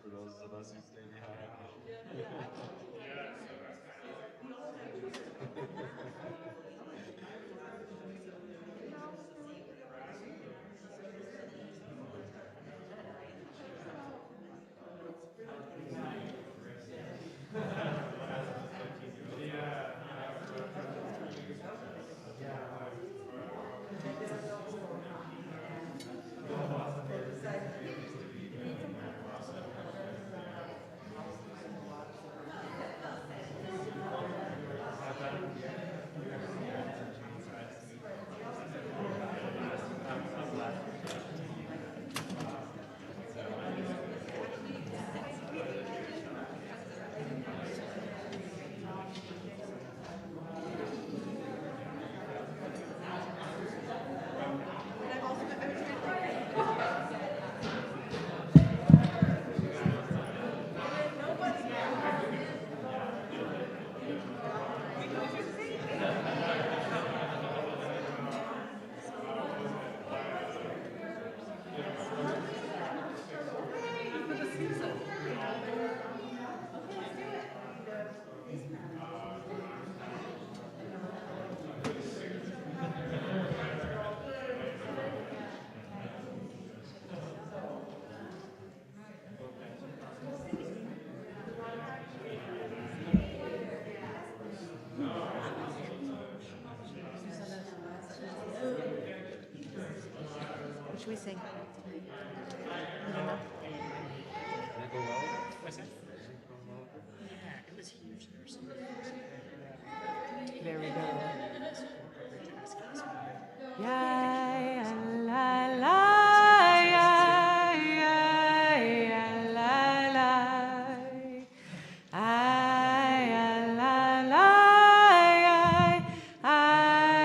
For those of us who stay behind. What should we sing? I don't know. Did it go well? What's that? Did it go well? Yeah, it was huge. There were so many There we go. tasks. Yeah, la la, yeah, yeah, la la. Ay, la la, ay, la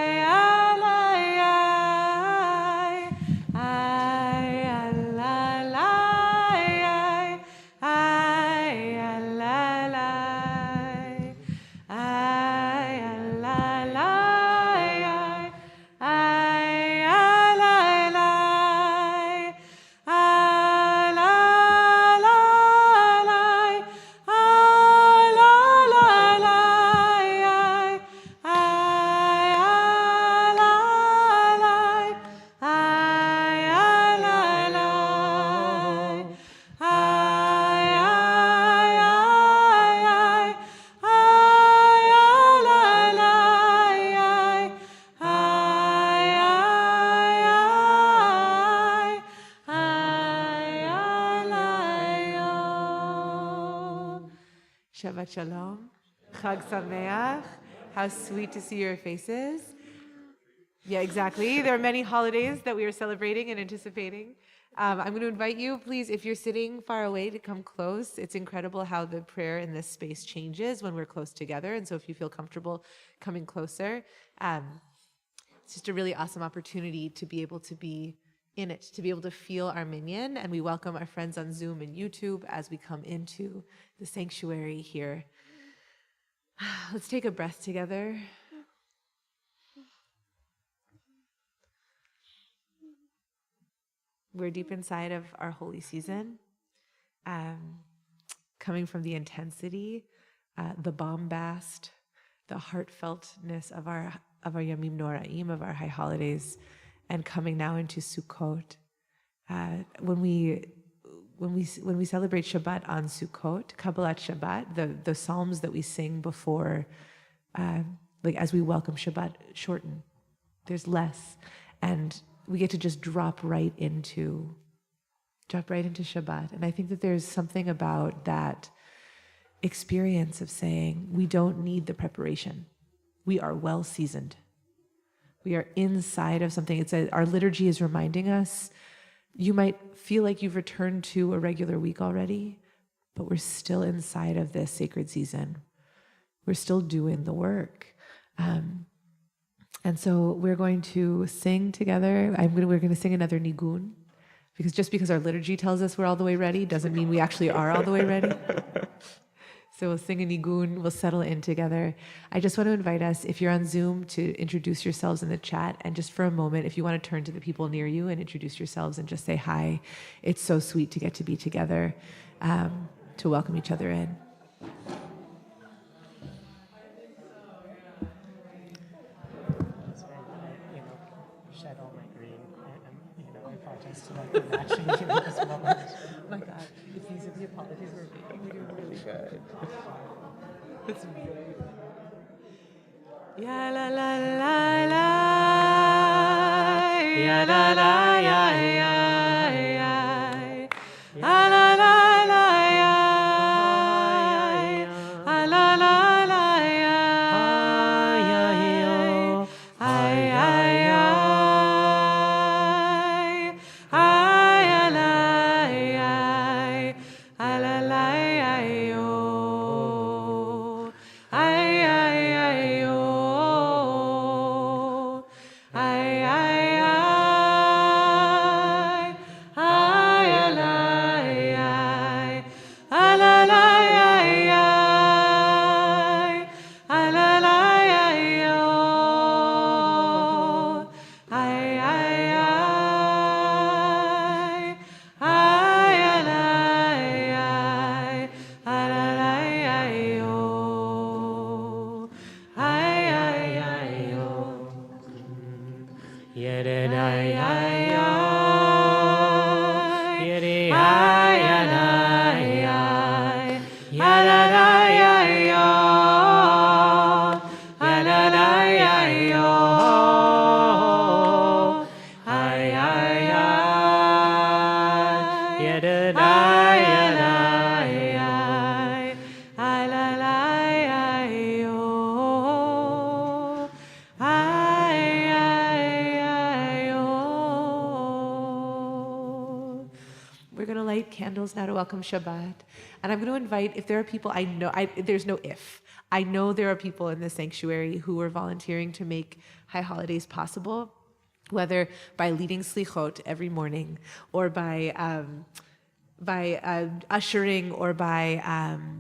Shabbat Shalom. Chag Sameach. How sweet to see your faces. Yeah, exactly. There are many holidays that we are celebrating and anticipating. I'm going to invite you, please, if you're sitting far away, to come close. It's incredible how the prayer in this space changes when we're close together. And so if you feel comfortable coming closer, it's just a really awesome opportunity to be able to be in it, to be able to feel our minyan. And we welcome our friends on Zoom and YouTube as we come into the sanctuary here. Let's take a breath together. We're deep inside of our holy season, coming from the intensity, the bombast, the heartfeltness of our Yamim Noraim, of our high holidays, and coming now into Sukkot. When we celebrate Shabbat on Sukkot, Kabbalat Shabbat, the psalms that we sing before, like as we welcome Shabbat, shorten. There's less, and we get to just drop right into Shabbat. And I think that there's something about that experience of saying we don't need the preparation. We are well seasoned. We are inside of something. Our liturgy is reminding us. You might feel like you've returned to a regular week already, but we're still inside of this sacred season. We're still doing the work. And so we're going to sing together. We're going to sing another nigun, because just because our liturgy tells us we're all the way ready doesn't mean we actually are all the way ready. So we'll sing a nigun, we'll settle in together. I just want to invite us, if you're on Zoom, to introduce yourselves in the chat. And just for a moment, if you want to turn to the people near you and introduce yourselves and just say hi. It's so sweet to get to be together, to welcome each other in. That's right. Shed all my green. I apologize to the matching in this moment. My God, if these are the apologies we're making, we're doing really good. It's really good. Ya la la la la, ya la la ya ya ya, la la la la ya, la la la la ya, ay ay ay, ay la ay, la la ay yo, ay ay ay yo. Ay, ay, ay, ay, ay, ay, ay, la, la, ay, ay, ay, la, la, ay, yo. Ay, ay, ay, ay, la, ay, ay, la, la, ay, yo. Ay, ay, ay, yo. Yere ay ay ay, yere ay ay ay, yara ay ay yara ay ay ay ay ay, yere ay ay ay, ay la la ay yo. Ay, ay, ay, oh. We're going to light candles now to welcome Shabbat. And I'm going to invite, if there are people I know, there's no if. I know there are people in the sanctuary who are volunteering to make high holidays possible, whether by leading slichot every morning or by ushering or by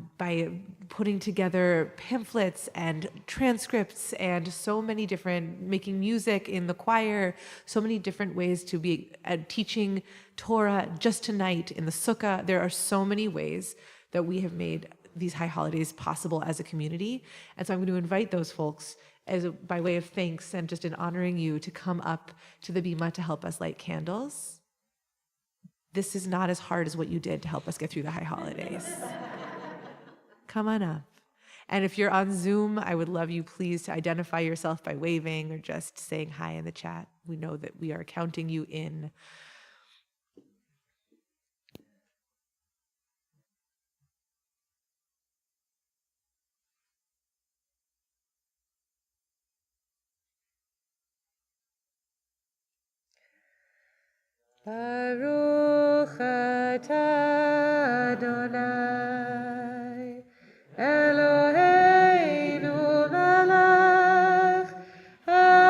putting together pamphlets and transcripts and so many different, making music in the choir, so many different ways to be teaching Torah just tonight in the sukkah. There are so many ways that we have made these high holidays possible as a community. And so I'm going to invite those folks by way of thanks and just in honoring you to come up to the bima to help us light candles. This is not as hard as what you did to help us get through the high holidays. Come on up. And if you're on Zoom, I would love you please to identify yourself by waving or just saying hi in the chat. We know that we are counting you in. Baruch atah Adonai Eloheinu melech haolam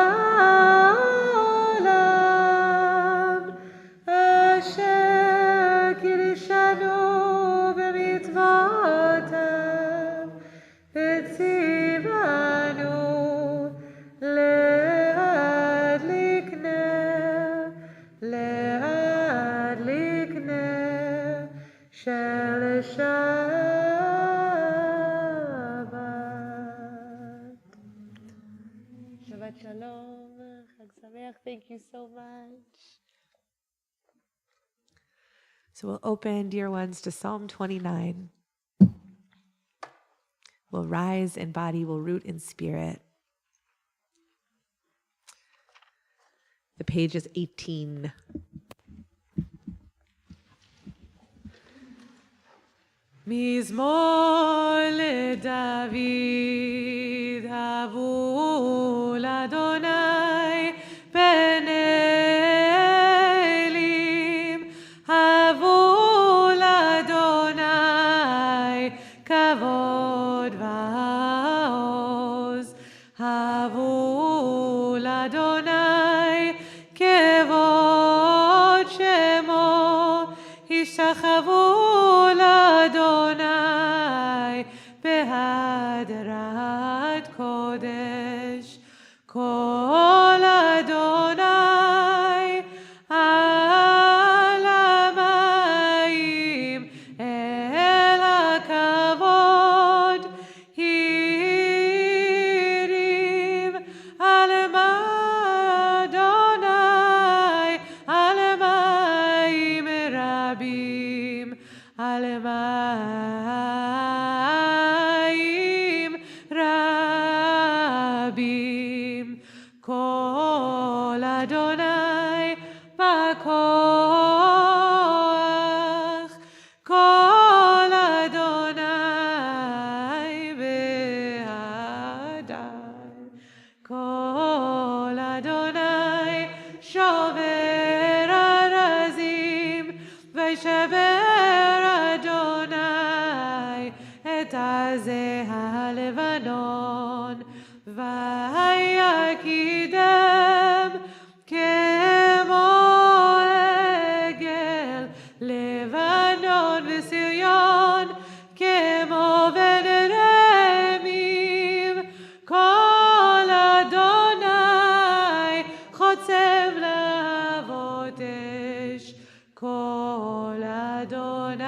asher kirishanu b'mitzvotav v'tzivanu le'adlik ner shel Shabbat. Shabbat shalom, Chag Sameach. Thank you so much. So we'll open, dear ones, to Psalm 29. We'll rise in body, we'll root in spirit. The page is 18. Mizmor leDavid havu l'Adonai benelim havu l'Adonai kavod va'oz havu l'Adonai kevod shemo hishachavu l'Adonai מים רבים כל אדוני בכוח כל אדוני בהדר כל אדוני שובר ארזים וישבר אדוני את עזי הלבנון ויקידם כמו עגל לבנון וסריון כמו בן רמים כל אדוני חוצב להבות אש כל אדוני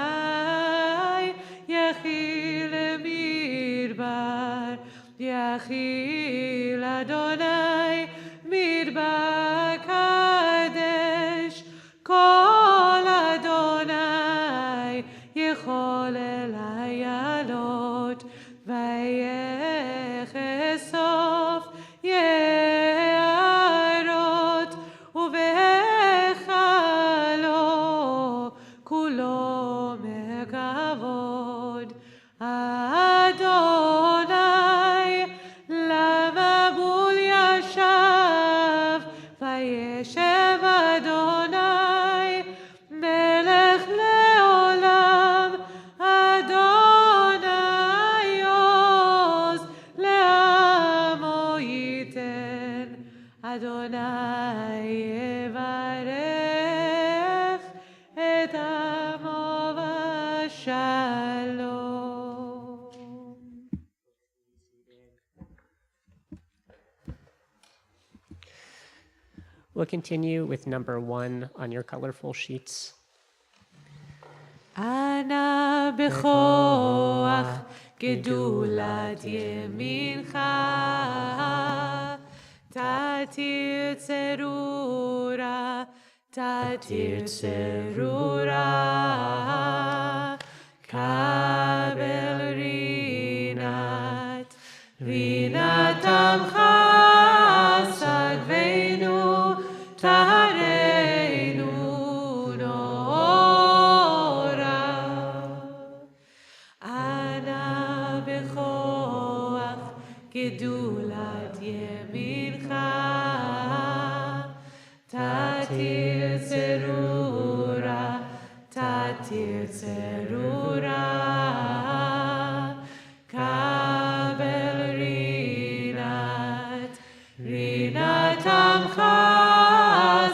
יכיל מדבר יכיל אדוני מדבר קדש כל אדוני יכול אלי עלות ויחשוף יערות ובהיכלו כולו מכבוד אדוני למבול ישב וישב אדוני מלך לעולם אדוני עוז לעמו ייתן אדוני יברך את עמו בשלום. We'll continue with number 1 on your colorful sheets. אנא בכוח גדולת ימינך תתיר צרורה תתיר צרורה קבל רינת רינת עמך סגבנו טהרנו נורא אנא בכוח גדולת ימינך תתיר צרורה תתיר צרורה קבל רינת רינת עמך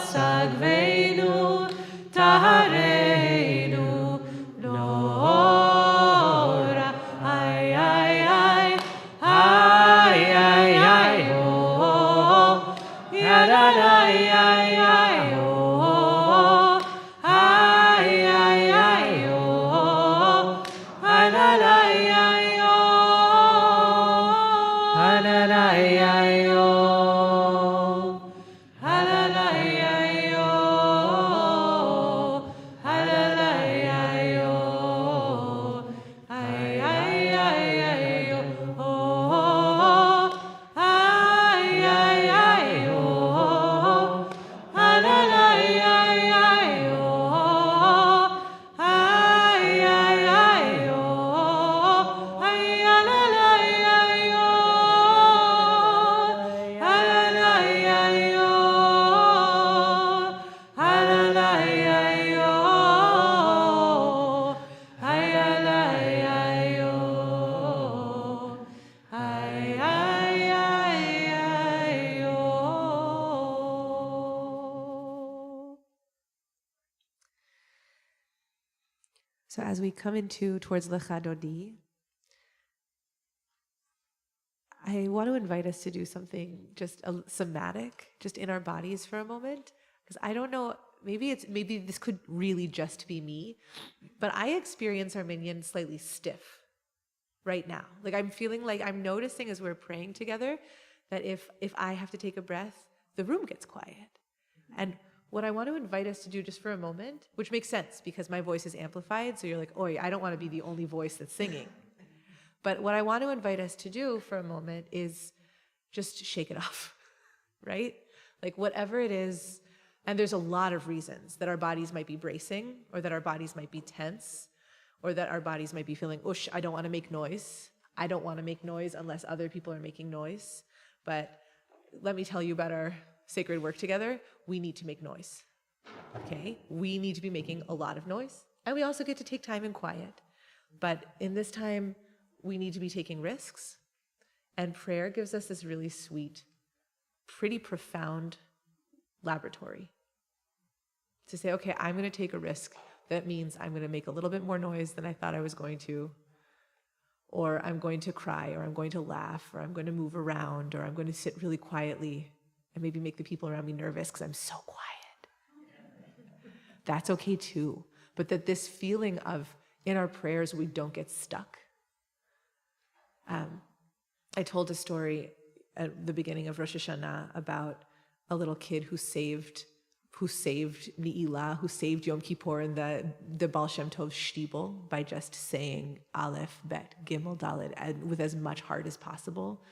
סגבנו טהרנו נורא איי איי איי איי איי איי הו ידה איי איי איי הו איי איי איי הו אנא איי איי הו אנא איי איי הו So as we come towards Lecha Dodi, I want to invite us to do something just somatic, just in our bodies for a moment, because I don't know, maybe this could really just be me, but I experience our minyan slightly stiff right now. Like I'm feeling like I'm noticing as we're praying together that if I have to take a breath, the room gets quiet. And what I want to invite us to do just for a moment, which makes sense because my voice is amplified, so you're like, oh, I don't want to be the only voice that's singing. But what I want to invite us to do for a moment is just shake it off, right? Like whatever it is, and there's a lot of reasons that our bodies might be bracing, or that our bodies might be tense, or that our bodies might be feeling, I don't want to make noise. I don't want to make noise unless other people are making noise. But let me tell you about our sacred work together. We need to make noise, okay? We need to be making a lot of noise. And we also get to take time in quiet. But in this time, we need to be taking risks. And prayer gives us this really sweet, pretty profound laboratory to say, okay, I'm going to take a risk. That means I'm going to make a little bit more noise than I thought I was going to, or I'm going to cry, or I'm going to laugh, or I'm going to move around, or I'm going to sit really quietly and maybe make the people around me nervous because I'm so quiet. That's okay too. But that this feeling of in our prayers, we don't get stuck. I told a story at the beginning of Rosh Hashanah about a little kid who saved Ni'ilah, who saved Yom Kippur in the Baal Shem Tov's shtibel by just saying Aleph, Bet, Gimel, Dalet, and with as much heart as possible.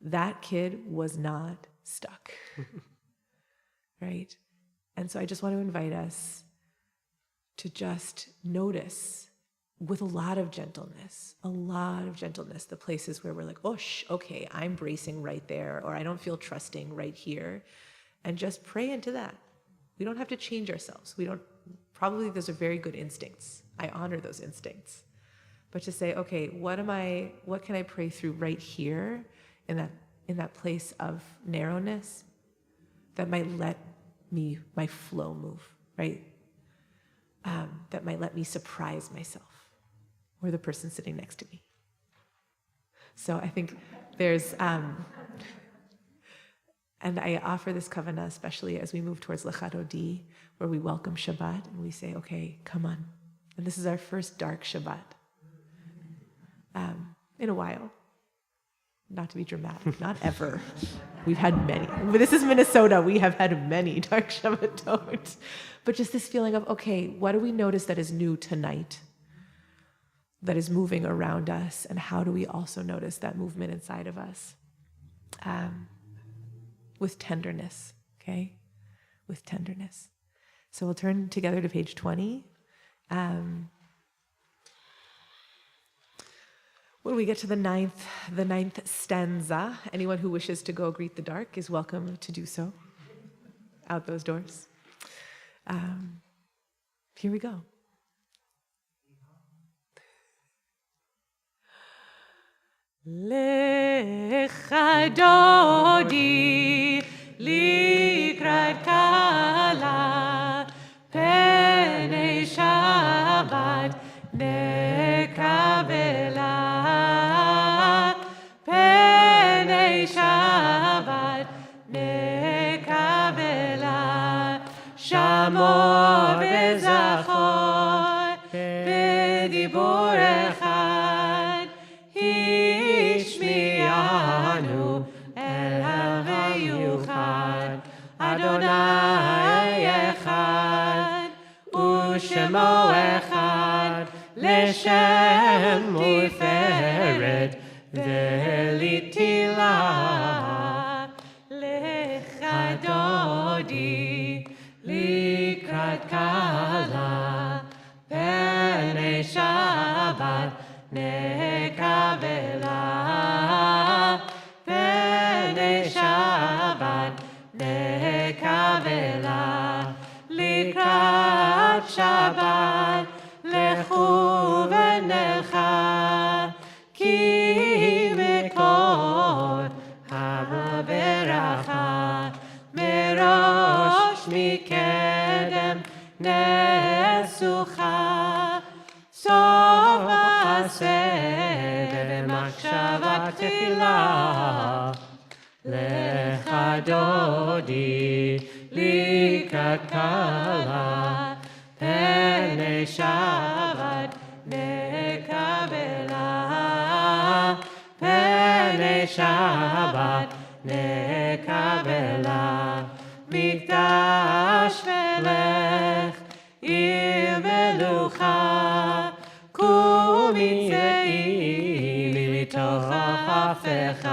That kid was not stuck, right? And so I just want to invite us to just notice with a lot of gentleness, the places where we're like, okay, I'm bracing right there, or I don't feel trusting right here, and just pray into that. We don't have to change ourselves. Probably those are very good instincts. I honor those instincts. But to say, okay, what can I pray through right here in that place of narrowness that might let my flow move, right? That might let me surprise myself or the person sitting next to me. So I think there's, and I offer this kavanah especially as we move towards Lechad Odi, where we welcome Shabbat and we say, okay, come on. And this is our first dark Shabbat in a while. Not to be dramatic, not ever. We've had many. But this is Minnesota. We have had many dark Shabbatot. But just this feeling of, okay, what do we notice that is new tonight, that is moving around us, and how do we also notice that movement inside of us? With tenderness, okay? With tenderness. So we'll turn together to page 20. When we get to the ninth stanza, anyone who wishes to go greet the dark is welcome to do so. Out those doors. Here we go. Lecha dodi likrat kala penei Shabbat nekavela penei Shabbat nekavela shamor v'zachor b'dibur echad Ishmi'anu el ha'veyuchad Adonai echad u'shemo echad Leshem tiferet ve'litila Lecha dodi likrat kala penei Shabbat nekavela penei Shabbat nekavela likrat Shabbat lechu v'nelcha ki mikol haberacha merosh mikedem nesucha sof במחשבה תחילה לך דודי לקראת קלה פני שבת נקבלה פני שבת נקבלה מקדש מנוחה, קומי צאי מתוך אפיך,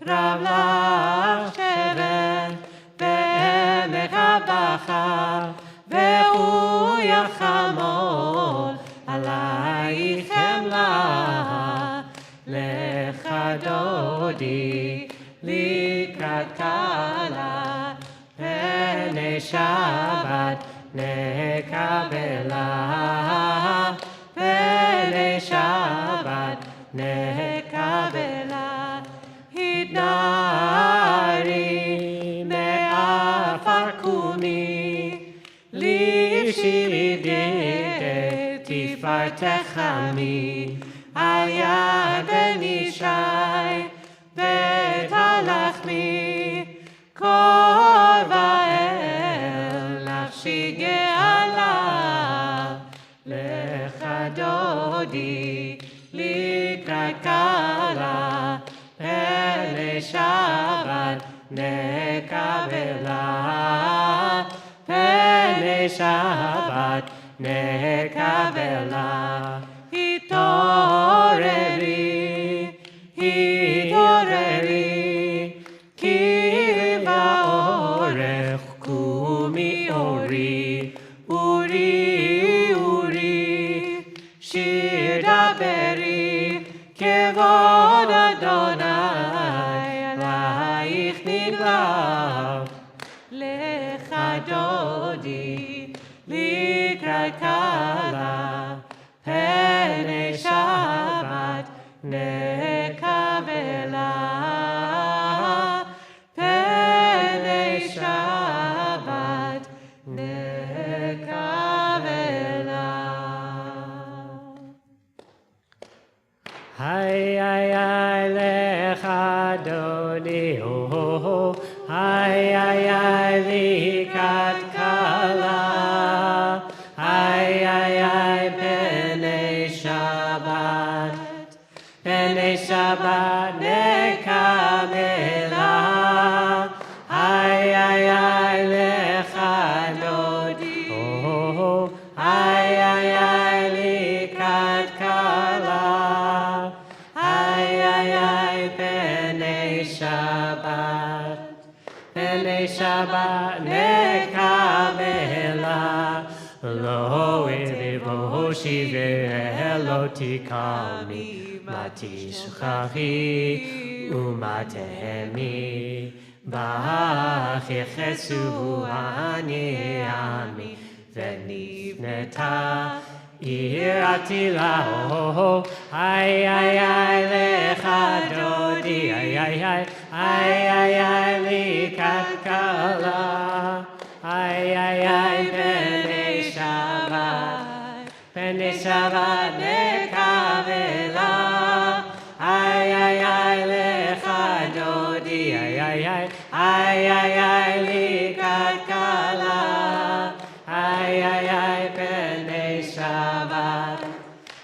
רב לך שבת בעמק הבכה, והוא יחמול עלייך חמלה. לך דודי לקראת כלה, פני שבת נקבלה, פני שבת נקבלה. התנערי מעפר קומי, לפשיטי תפארתך עמי, על יד בן ישי בית הלחמי, קורב אל נפשי גאלה. לך דודי לקראת כלה, פני שבת נקבלה, פני שבת נקבלה. התעוררי, התעוררי, כי באורך קומי אורי, אורי, אורי, שיר דברי, כבוד אדוני עלייך נגלה. לך דודי לקראת כלה, פני שבת נקבלה, פני שבת נקבלה. היי היי היי לך אדוני, היי היי היי לקראת כלה, היי היי היי פני שבת, פני שבת נקבלה, היי היי היי לך דודי, היי היי היי לקראת כלה, היי היי היי פני שבת, פני שבת נקבלה. לא אבושי ולא תקמי, מה תשכחי ומה תהמי, בך יחסו אני עמי, ונבנתה עיר עתילה. היי היי היי לך דודי, היי היי היי, היי היי היי לקראת כלה, היי היי היי פני שבת, פני שבת נקבלה, היי היי היי לך דודי, היי היי היי, היי היי היי לקראת כלה, היי היי היי פני שבת,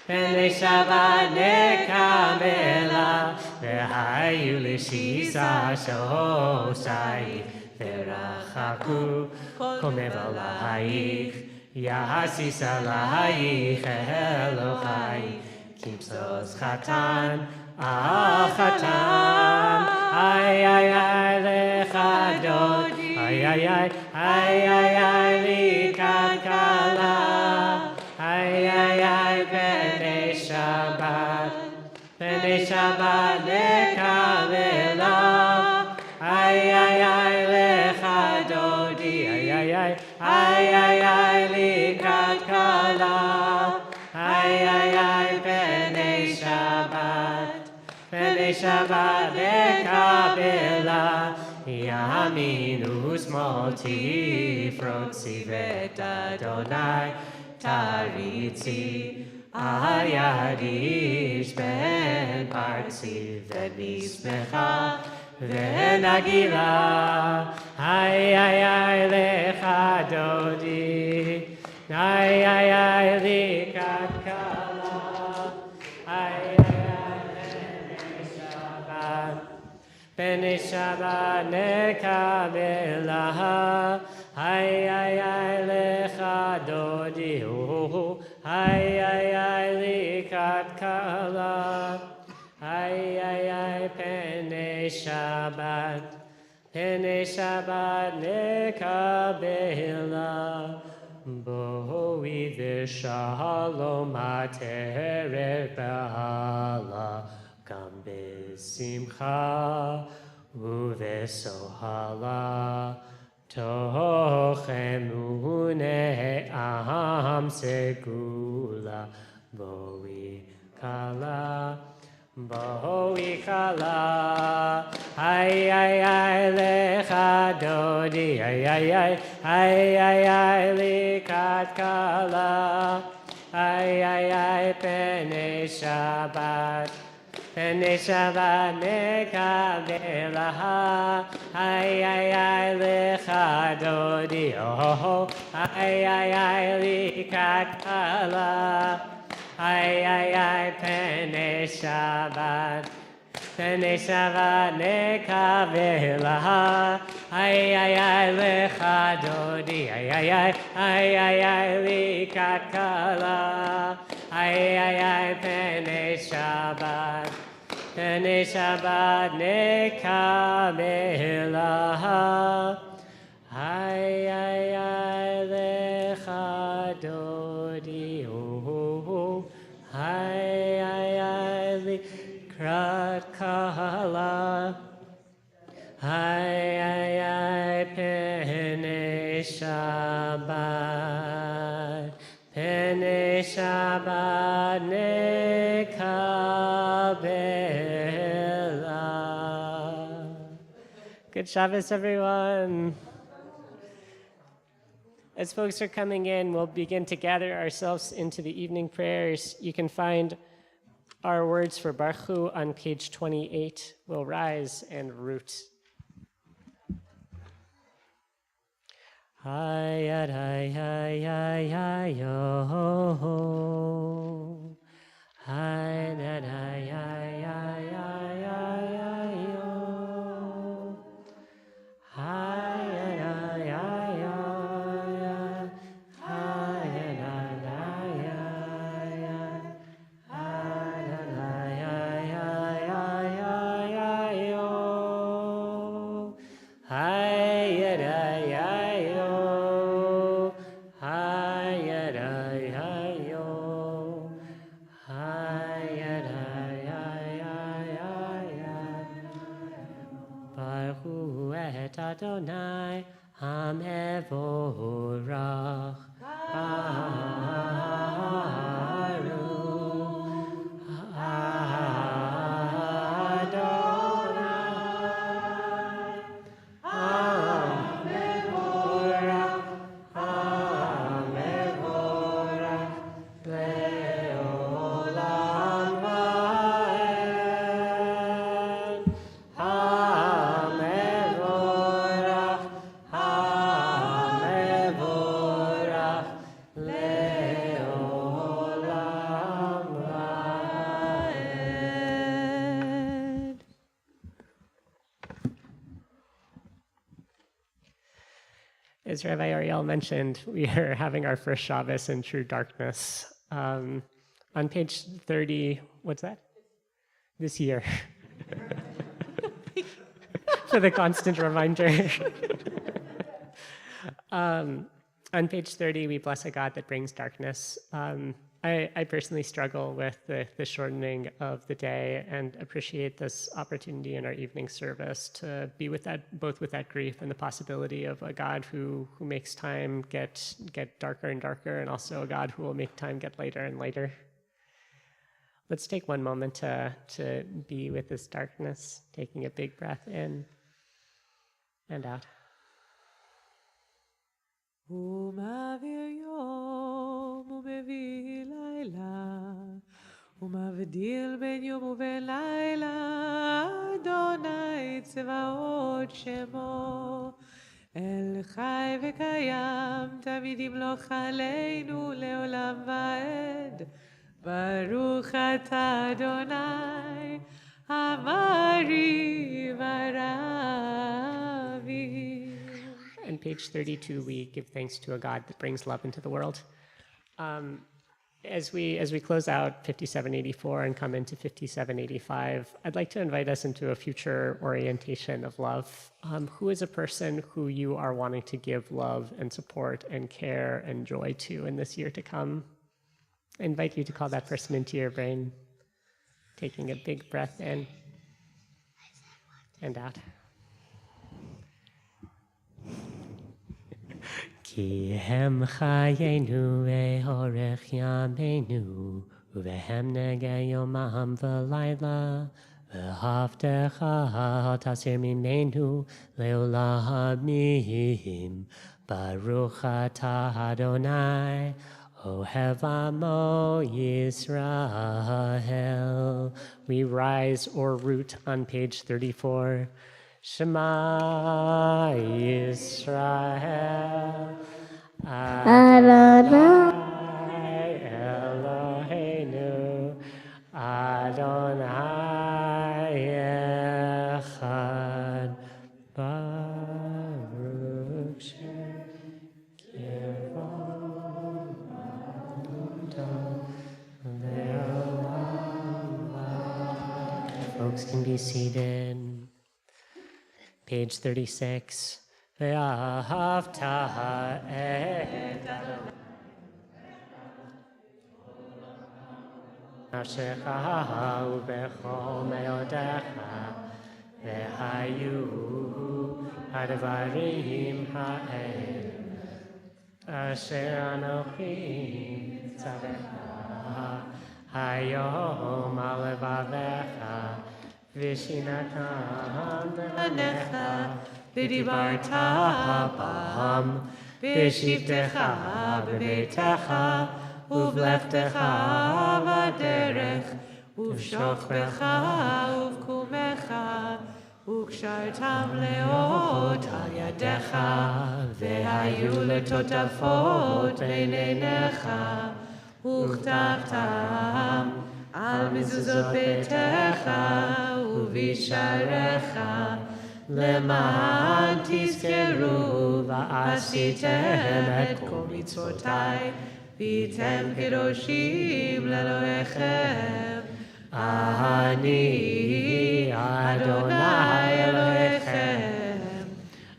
פני שבת נקבלה. והיו לשישה שושי, ורחקו כל מבלייך, יעשיס עלייך אלוהי, כמסוס חתן על חתן. איי איי איי לך דודי, איי איי איי, איי איי איי לקראת כלה, איי איי איי פני שבת, פני שבת נקבלה, איי איי איי לך דודי, איי איי איי, איי איי איי לקראת כלה, איי איי איי פני שבת, פני שבת נקבלה. ימין ושמאל תפרוצי ואת אדוני תריצי, על יד איש בן פרצי ונשמחה ונגילה. איי איי איי לך דודי, איי איי איי לקראת כלה, איי איי איי פני שבת נקבלה, איי איי איי לך דודי, Ay, ay, ay, likat kala. Ay, ay, ay, pene Shabbat. Pene Shabbat nekabela. Boi v'shalom ateret b'hala. Gam b'simcha u'v'sohala. Toch emune aham segula. Boi kala. Boi kala, ay ay ay lecha dodi, ay ay ay likat kala, ay ay pene Shabbat nekabelaha, ay lecha dodi, oh, ay likat kala. Ay, pene Shabbat nekavela. Ay, lecha dodi. Ay, likat kala. Ay, pene Shabbat nekavela. Ay, lecha dodi. Ay, likrat kala. Ay, pene Shabbat. Pene Shabbat nekabela. Good Shabbos, everyone. As folks are coming in, we'll begin to gather ourselves into the evening prayers. You can find our words for Baruch Hu on page 28. We'll rise and root. Hayad hay yo. Hayad hay yo. Adonai Hamevorach Baruch Adonai Hamevorach Leolam Vaed. As Rabbi Ariel mentioned, we are having our first Shabbos in true darkness. On page 30, what's that? This year. For the constant reminder. On page 30, we bless a God that brings darkness. I personally struggle with the shortening of the day and appreciate this opportunity in our evening service to be with that, both with that grief and the possibility of a God who makes time get darker and darker, and also a God who will make time get later and later. Let's take one moment to be with this darkness, taking a big breath in and out. ומעביר יום ומביא לילה ומבדיל בין יום ובין לילה אדוני צבאות שמו אל חי וקיים תמיד ימלוך עלינו לעולם ועד ברוך אתה אדוני המרי ורבי. On page 32, we give thanks to a God that brings love into the world. As we close out 5784 and come into 5785, I'd like to invite us into a future orientation of love. Who is a person who you are wanting to give love and support and care and joy to in this year to come? I invite you to call that person into your brain, taking a big breath in and out. Ki hem chayenu ve'orech yameinu uvehem nege yomam v'layla v'havtecha tasir mimenu leolamim baruch atah Adonai Ohev Amo Yisrael. We rise or root on page 34. Shema Yisrael Adonai Eloheinu Adonai Echad Baruch Shem Folks can be seated. Page 36. Ve'ahavta et Ashecha u'bechol me'odecha ve'hayu advarim ha'el asher anochi tzarecha hayom alevavecha v'shinatam lenecha v'dibarta b'ham v'shivtecha b'beitecha uvleftecha b'derech uv'shokbecha uv'kumecha וקשרתם לאות על ידיך והיו לטוטפות בין עיניך וכתבתם על מזוזות ביתך ובשעריך למען תזכרו ועשיתם את כל מצוותיי והייתם קדושים לאלוהיכם אני אדוני אלוהיכם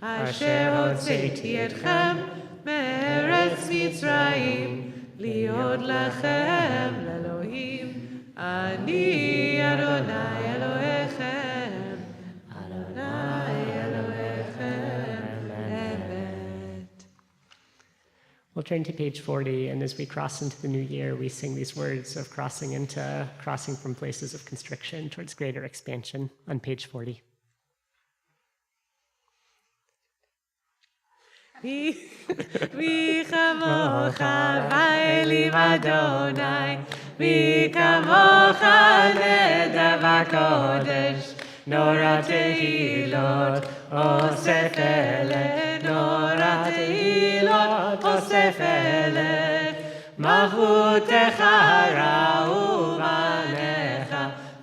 אשר הוצאתי אתכם מארץ מצרים להיות לכם לאלוהים אני אדוני אלוהיכם אדוני אלוהיכם אמת. We'll turn to page 40, and as we cross into the new year, we sing these words of crossing from places of constriction towards greater expansion on page 40. מי כמוך באלים אדוני, מי כמוך נדר בקודש, נורא תהילות אוסף אלה, נורא תהילות אוסף אלה, מלכותך ראו בניך,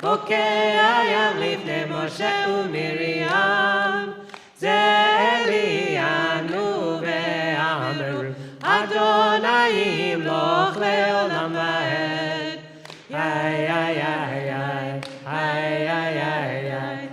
בוקע ים לפני משה ומרים, זה אלינו ואמרו, אדוני ימלוך לעולם ועד. איי איי איי איי איי איי איי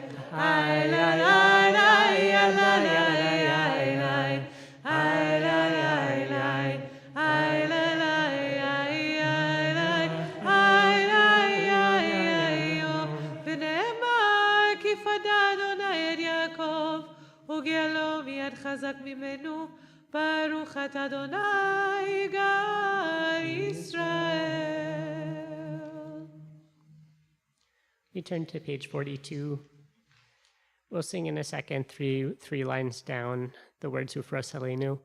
ונאמר כי פדה אדוני את יעקב וגאלו מיד חזק ממנו ברוך אתה אדוני גאל ישראל. We turn to page 42. We'll sing in a second, three lines down, the words Ufros Helenu.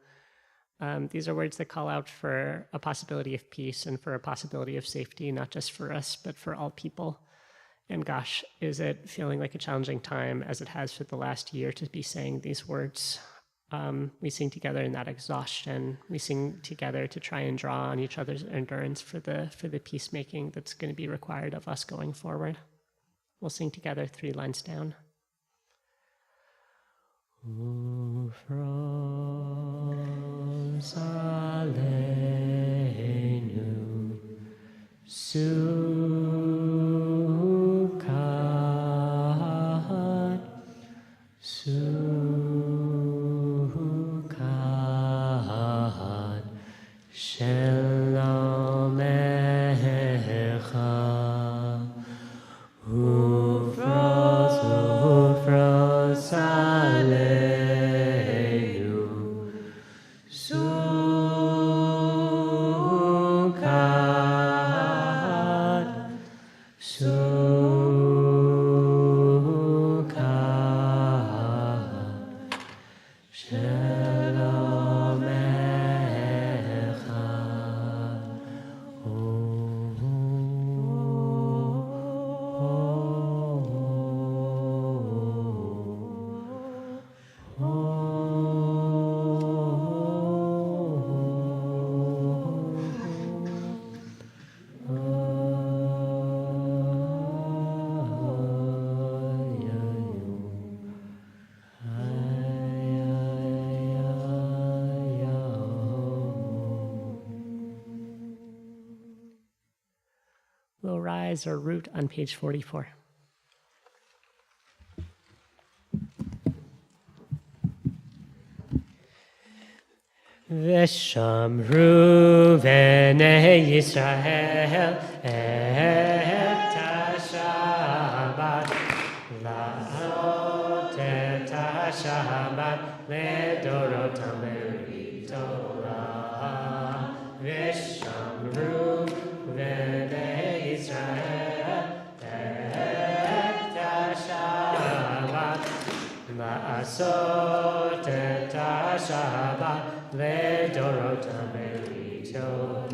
These are words that call out for a possibility of peace and for a possibility of safety, not just for us, but for all people. And gosh, is it feeling like a challenging time, as it has for the last year, to be saying these words? We sing together in that exhaustion. We sing together to try and draw on each other's endurance for the peacemaking that's going to be required of us going forward. We'll sing together 3 lines down. Ufros aleinu Sukkot, Sukkot, Shalom Echa, Ufros, Ufros Aleinu, Sukkot, Sukkot, Shalom Echa. We'll rise or root on page 44. V'shamru v'nei Yisrael et ha-Shabbat la'ot et ha-Shabbat le'dorotam le'torah. V'shamru v'nei Yisrael et ha-Shabbat la'asot et ha-Shabbat le'dorotam le'torah.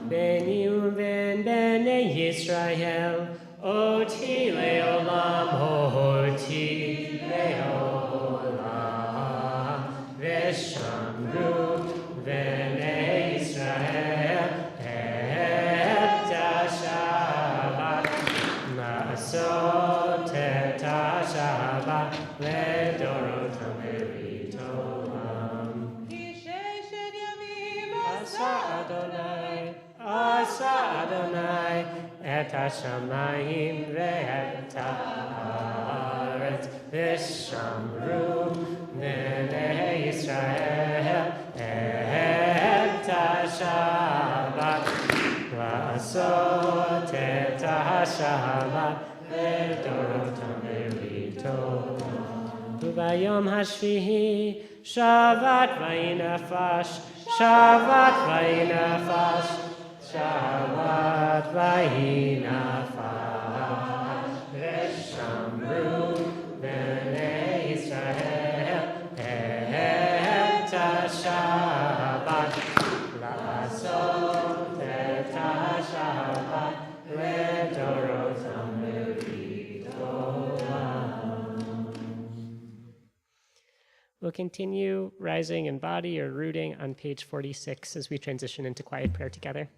Beni uven bnei Yisrael oti le'olam oti le'olam. V'shamru v'nei Yisrael et ha-Shabbat la'asot et ha-Shabbat le'dorotam le'torah. Asa Adonai et ha-shamayim ve'et ha'aretz. V'shamru v'nei Yisrael et ha-Shabbat la'asot et ha-Shabbat le'dorotam le'torah. U'bayom hashvihi Shabbat vayinafash, Shabbat vayinafash, Shabbat vayinafash. V'shamru v'nei Yisrael et ha-Shabbat la'asot et ha-Shabbat le'dorotam le'torah. We'll continue rising in body or rooting on page 46 as we transition into quiet prayer together.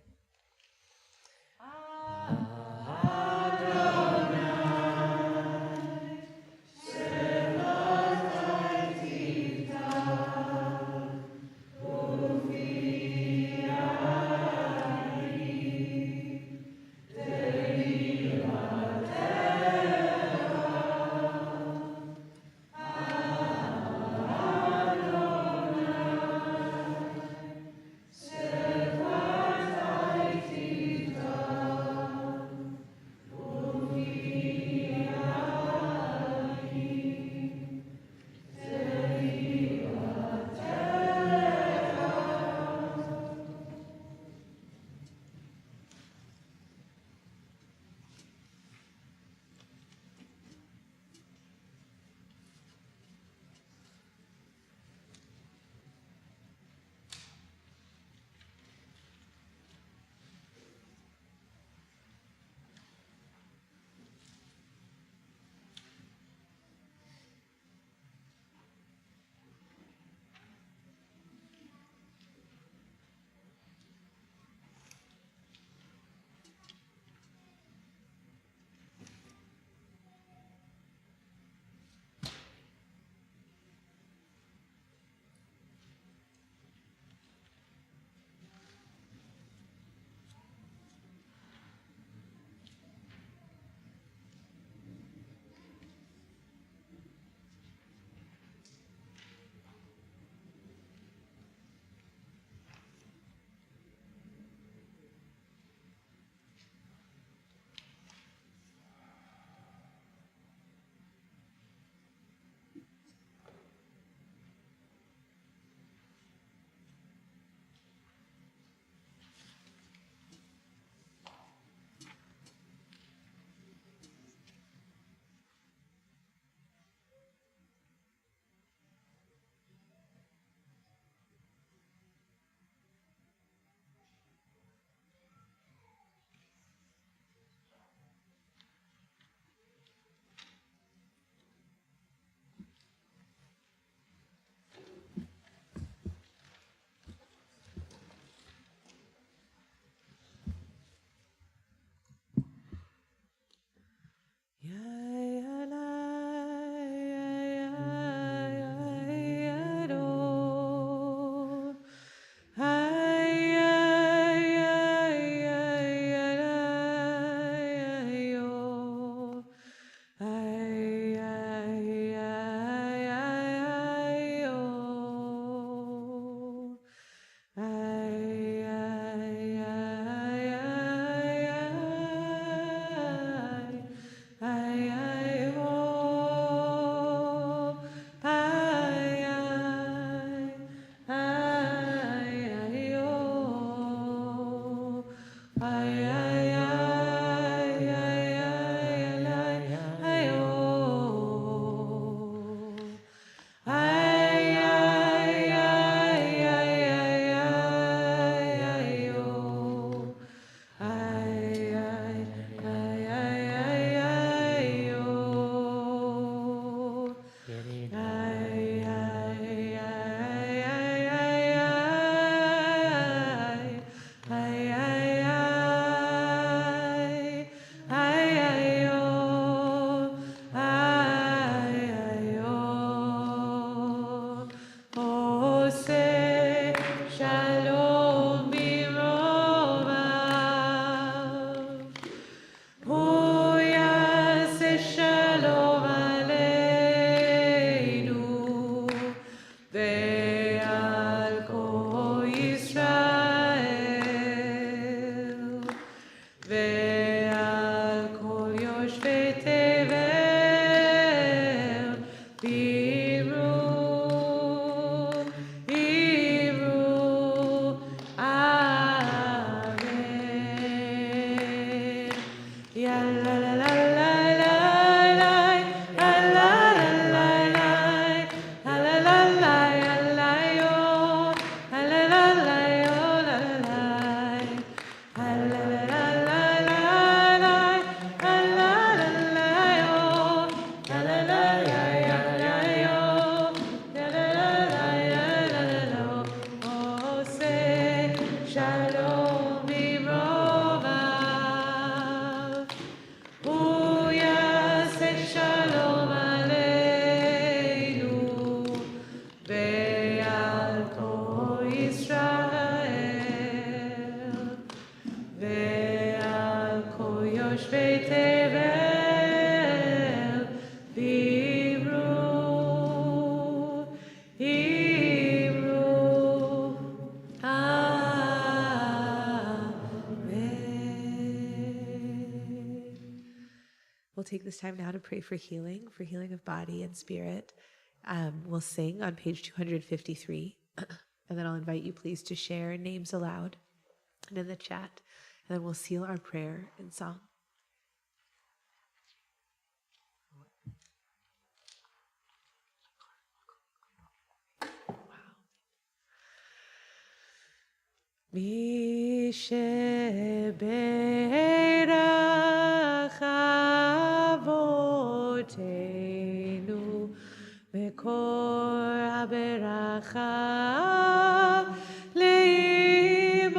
shalom imrovav. Hu yaseh shalom aleinu ve'al kol Yisrael ve'al kol yoshvei tevel v'imru We'll take this time now to pray for healing of body and spirit. We'll sing on page 253, and then I'll invite you please to share names aloud and in the chat, and then we'll seal our prayer in song. Mi sheberach avotenu mekor haberacha leimotenu.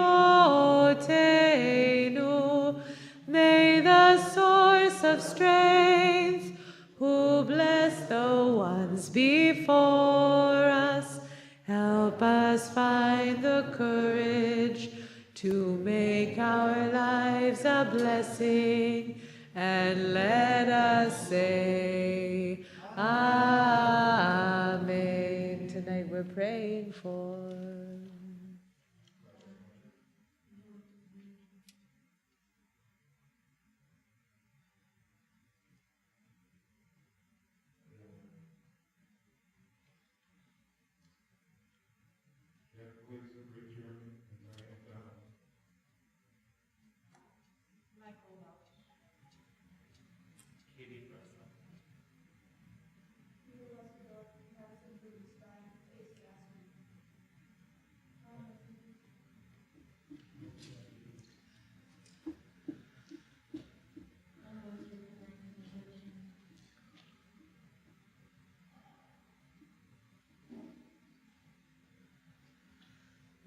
May the source of strength, who bless the ones before us, help us find the courage to make our lives a blessing, and let us say Amen. Tonight we're praying for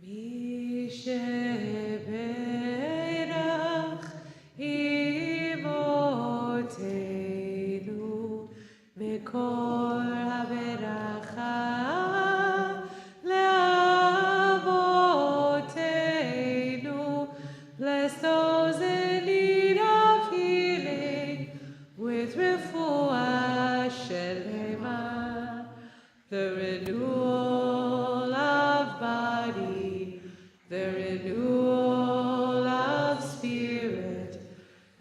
Mi sheberach imotenu mekor haberacha leavotenu. Bless those in need of healing with refuah shelema, the renewal of body, the renewal of spirit,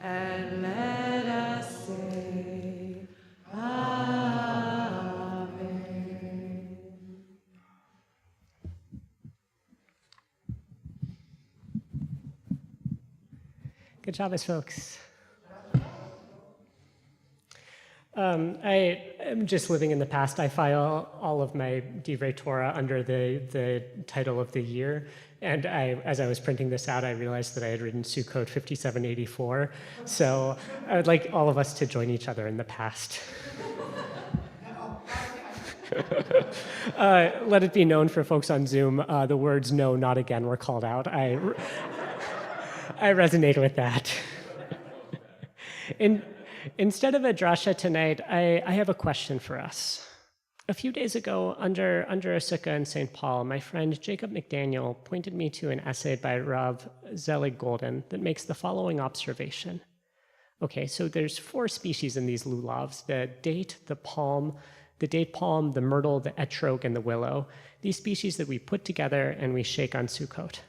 and let us say Amen. Good job, folks. I am just living in the past. I file all of my Divrei Torah under the title of the year. And as I was printing this out, I realized that I had written Sukkot 5784. So I would like all of us to join each other in the past. Let it be known for folks on Zoom, the words "no, not again" were called out. I resonate with that. Instead of a drasha tonight, I have a question for us. A few days ago, under a sukkah in St. Paul, my friend Jacob McDaniel pointed me to an essay by Rav Zelig Golden that makes the following observation. Okay, so there's 4 species in these lulavs: the date palm, the myrtle, the etrog, and the willow. These species that we put together and we shake on Sukkot.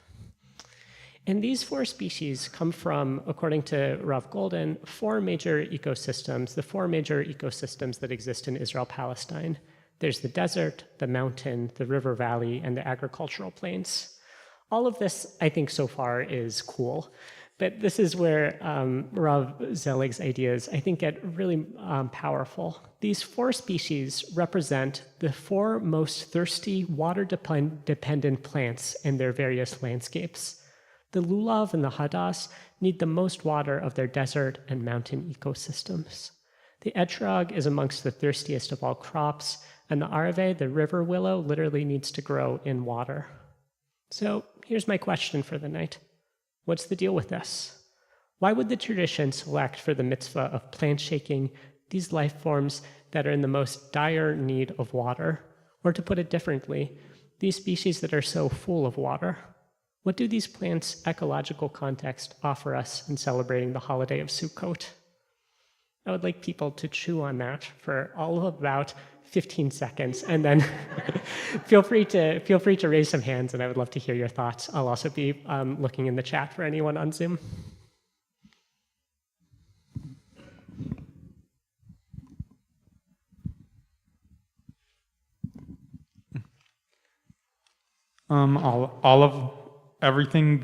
And these 4 species come from, according to Rav Golden, 4 major ecosystems, the 4 major ecosystems that exist in Israel-Palestine. There's the desert, the mountain, the river valley, and the agricultural plains. All of this, I think, so far is cool. But this is where Rav Zelig's ideas, I think, get really powerful. These 4 species represent the 4 most thirsty, water-dependent plants in their various landscapes. The lulav and the hadas need the most water of their desert and mountain ecosystems. The etrog is amongst the thirstiest of all crops, and the arve, the river willow, literally needs to grow in water. So here's my question for the night. What's the deal with this? Why would the tradition select for the mitzvah of plant shaking these life forms that are in the most dire need of water? Or to put it differently, these species that are so full of water? What do these plants' ecological context offer us in celebrating the holiday of Sukkot? I would like people to chew on that for all of about 15 seconds, and then feel free to raise some hands, and I would love to hear your thoughts. I'll also be looking in the chat for anyone on Zoom. All of everything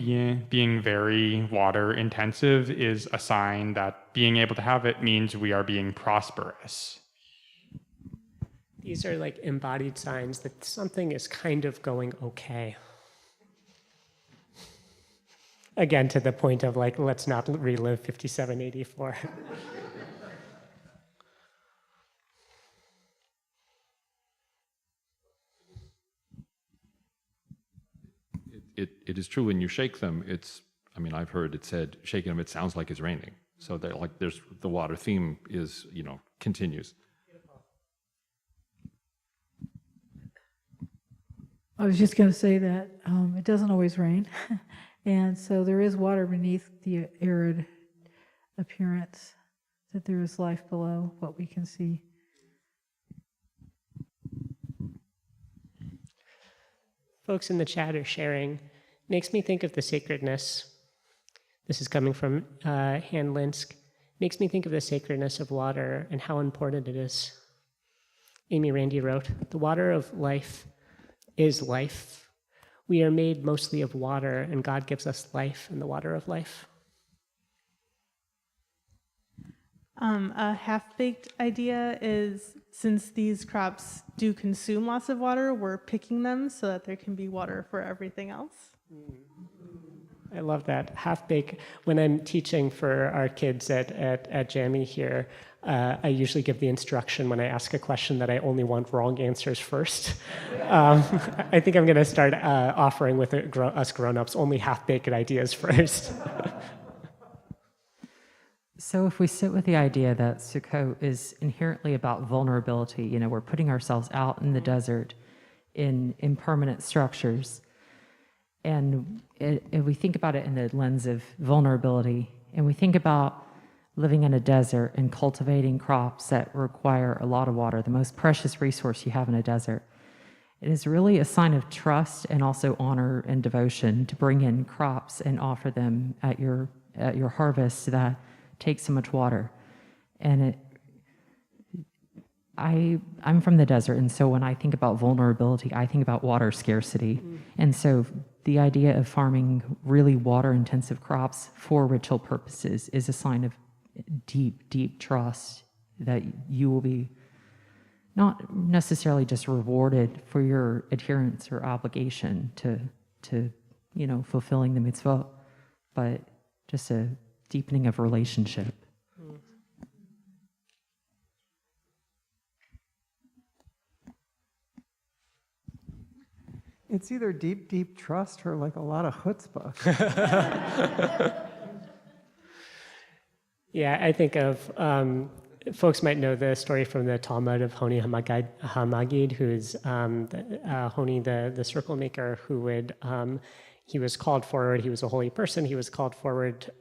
being very water intensive is a sign that being able to have it means we are being prosperous. These are like embodied signs that something is kind of going okay. Again, to the point of like, let's not relive 5784. It is true when you shake them, I've heard it said, shaking them, it sounds like it's raining. So they're like, there's the water theme is, continues. I was just going to say that it doesn't always rain. And so there is water beneath the arid appearance, that there is life below what we can see. Folks in the chat are sharing. Makes me think of the sacredness. This is coming from Han Linsk. Makes me think of the sacredness of water and how important it is. Amy Randi wrote, "The water of life is life. We are made mostly of water, and God gives us life in the water of life." A half-baked idea is, since these crops do consume lots of water, we're picking them so that there can be water for everything else. I love that. Half-baked. When I'm teaching for our kids at Jammy here, I usually give the instruction when I ask a question that I only want wrong answers first. I think I'm going to start offering with us grown-ups only half-baked ideas first. So if we sit with the idea that Sukkot is inherently about vulnerability, we're putting ourselves out in the desert in impermanent structures, and if we think about it in the lens of vulnerability, and we think about living in a desert and cultivating crops that require a lot of water, the most precious resource you have in a desert, it is really a sign of trust and also honor and devotion to bring in crops and offer them at your harvest that take so much water. And I'm from the desert, and so when I think about vulnerability, I think about water scarcity. And so the idea of farming really water-intensive crops for ritual purposes is a sign of deep, deep trust that you will be not necessarily just rewarded for your adherence or obligation to fulfilling the mitzvah, but just a deepening of relationship. It's either deep, deep trust or like a lot of chutzpah. Yeah, I think of, folks might know the story from the Talmud of Honi HaMagid, who's Honi, the circle maker, who would, he was called forward, he was a holy person, he was called forward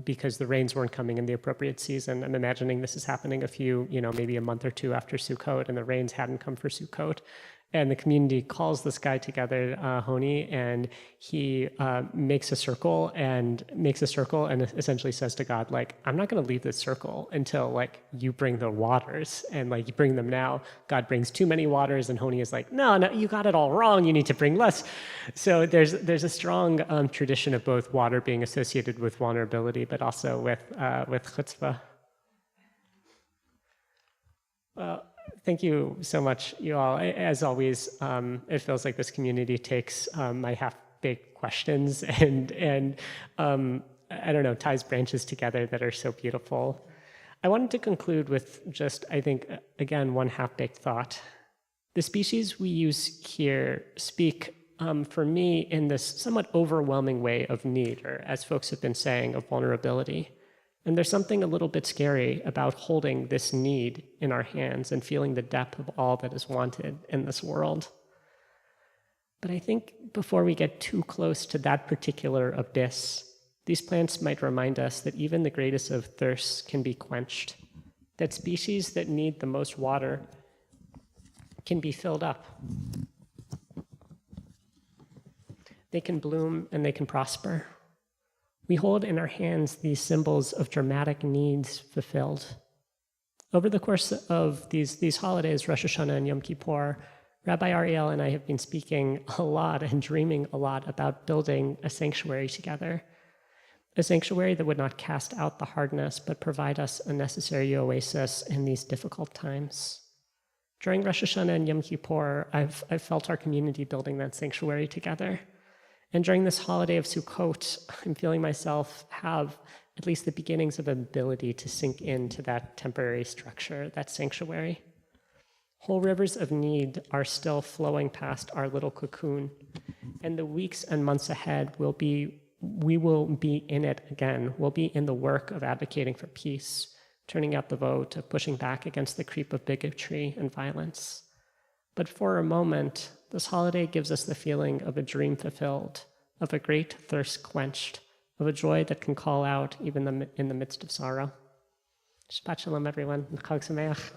because the rains weren't coming in the appropriate season. I'm imagining this is happening maybe a month or two after Sukkot, and the rains hadn't come for Sukkot. And the community calls this guy together, Honi, and he makes a circle and essentially says to God, like, I'm not going to leave this circle until like you bring the waters, and like you bring them now. God brings too many waters, and Honi is like, no, you got it all wrong. You need to bring less. So there's a strong tradition of both water being associated with vulnerability, but also with chutzpah. Well, thank you so much, you all. As always, it feels like this community takes my half-baked questions and I don't know, ties branches together that are so beautiful. I wanted to conclude with just, I think, again, one half-baked thought. The species we use here speak for me, in this somewhat overwhelming way of need, or as folks have been saying, of vulnerability. And there's something a little bit scary about holding this need in our hands and feeling the depth of all that is wanted in this world. But I think before we get too close to that particular abyss, these plants might remind us that even the greatest of thirsts can be quenched, that species that need the most water can be filled up. They can bloom and they can prosper. We hold in our hands these symbols of dramatic needs fulfilled. Over the course of these holidays, Rosh Hashanah and Yom Kippur, Rabbi Ariel and I have been speaking a lot and dreaming a lot about building a sanctuary together. A sanctuary that would not cast out the hardness, but provide us a necessary oasis in these difficult times. During Rosh Hashanah and Yom Kippur, I've felt our community building that sanctuary together. And during this holiday of Sukkot, I'm feeling myself have at least the beginnings of ability to sink into that temporary structure, that sanctuary. Whole rivers of need are still flowing past our little cocoon, and the weeks and months ahead we will be in it again. We'll be in the work of advocating for peace, turning out the vote, of pushing back against the creep of bigotry and violence. But for a moment, this holiday gives us the feeling of a dream fulfilled, of a great thirst quenched, of a joy that can call out even in the midst of sorrow. Shabbat shalom, everyone. Chag sameach.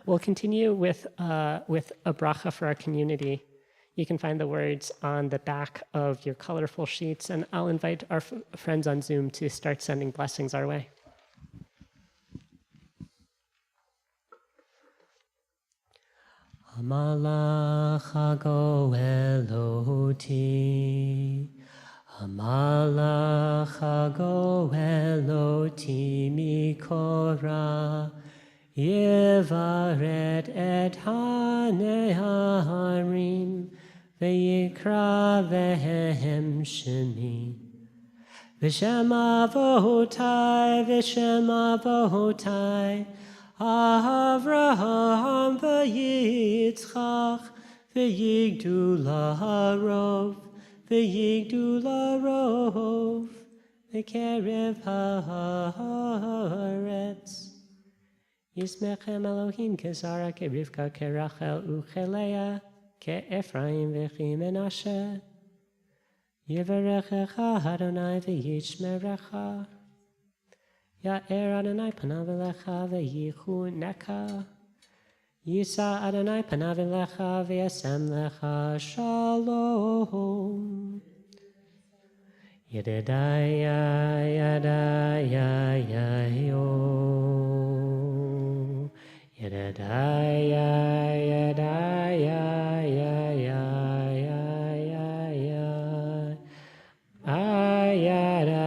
We'll continue with a bracha for our community. You can find the words on the back of your colorful sheets, and I'll invite our friends on Zoom to start sending blessings our way. Hamalach hagoel oti, Hamalach hagoel oti mikora, Yevaret et haneharim, V'yikra vehem shemi. V'shem avotai, v'shem avotai, Avraham v'yitzchak, v'yigdu la'arov, v'yigdu la'arov, v'kerev ha'aretz. Yismechem Elohim kezara kerivka kerachel uchelea, ke'Ephraim v'chi Menashe. Yevarechecha Adonai v'yishmerecha. Ya'er Adonai panav elecha v'yichuneka. Yisa Adonai panav elecha v'yasem lecha shalom. Yedidaya yadaya yayo. Yedidaya yadaya yaya yaya. Ayadadaya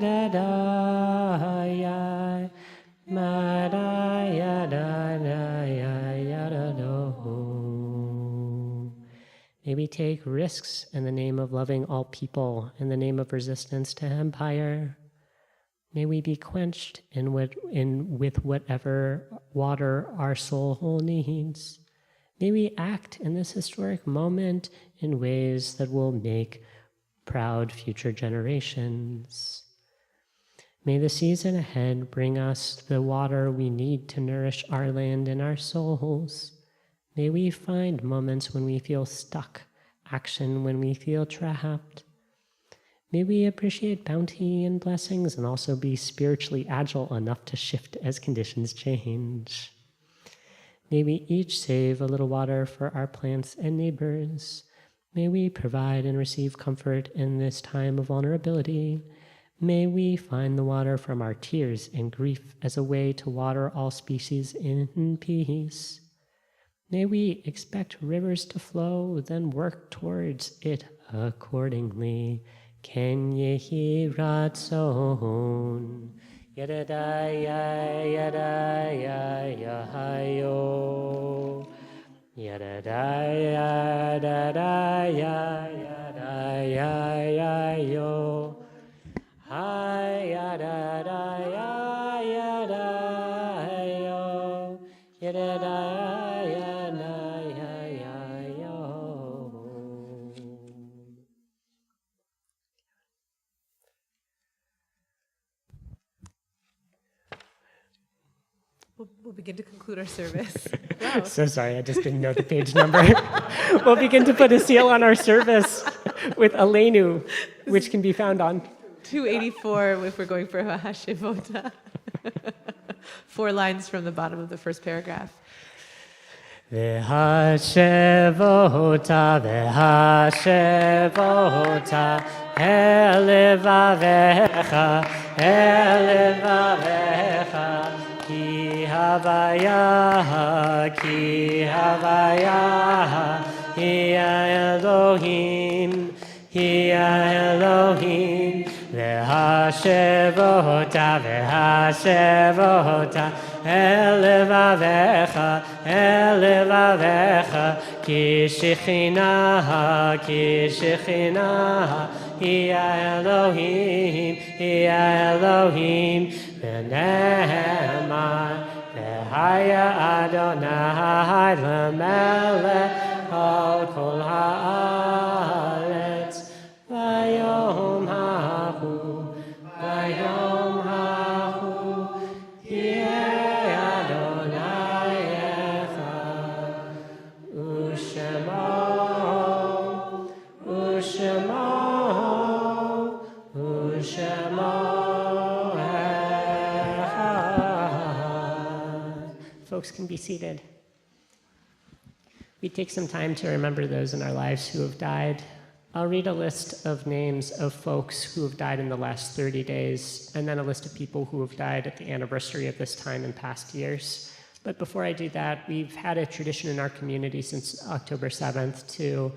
dadaya. Madaya dadaya yadado. May we take risks in the name of loving all people, in the name of resistance to empire. May we be quenched with whatever water our soul needs. May we act in this historic moment in ways that will make proud future generations. May the season ahead bring us the water we need to nourish our land and our souls. May we find moments when we feel stuck, action when we feel trapped. May we appreciate bounty and blessings and also be spiritually agile enough to shift as conditions change. May we each save a little water for our plants and neighbors. May we provide and receive comfort in this time of vulnerability. May we find the water from our tears and grief as a way to water all species in peace. May we expect rivers to flow, then work towards it accordingly. Ken yehi ratzon, yadadaya yadaya yahayo, yadadaya yadaya yadaya yayo, hayadadaya yadayo, yadadaya yadaya. We'll begin to conclude our service. So sorry, I just didn't know the page number. We'll begin to put a seal on our service with Aleinu, which can be found on 284 if we're going for Hashivota. 4 lines from the bottom of the first paragraph. V'hashevota, v'hashevota, elevavecha, elevavecha, ki havaya, hiya Elohim, v'hashevota, v'hashevota, elevavecha, ki shechina, hiya Elohim, v'nehemar, v'haya Adonai l'melech al kol haaretz, v'yom hahu, yeh Adonai echad, u'shemo echad. Folks can be seated. We take some time to remember those in our lives who have died. I'll read a list of names of folks who have died in the last 30 days, and then a list of people who have died at the anniversary of this time in past years. But before I do that, we've had a tradition in our community since October 7th to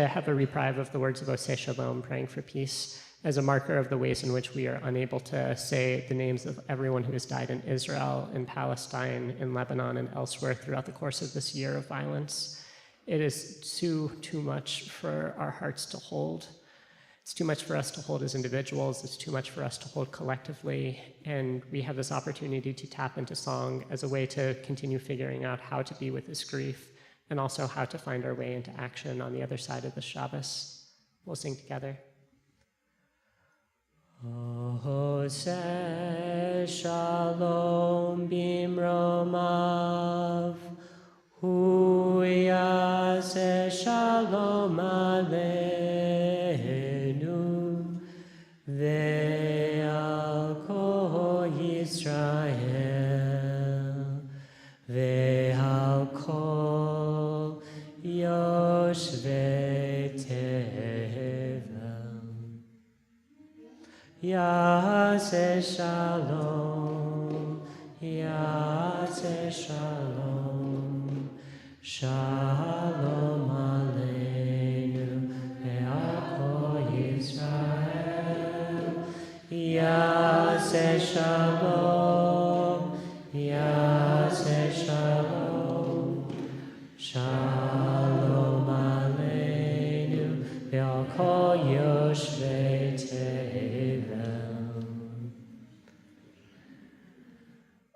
have a reprieve of the words of Oseh Shalom, praying for peace, as a marker of the ways in which we are unable to say the names of everyone who has died in Israel, in Palestine, in Lebanon, and elsewhere throughout the course of this year of violence. It is too much for our hearts to hold. It's too much for us to hold as individuals. It's too much for us to hold collectively. And we have this opportunity to tap into song as a way to continue figuring out how to be with this grief, and also how to find our way into action on the other side of the Shabbos. We'll sing together. Oseh Shalom bimromav, hu yaseh shalom aleinu, ve'al kol Yisrael, ve'al kol yoshvei tevel. Yaseh shalom, yaseh shalom, shalom aleinu ve'al kol Yisrael. Yaseh shalom, yaseh shalom, shalom aleinu ve'al kol yoshvei tevel.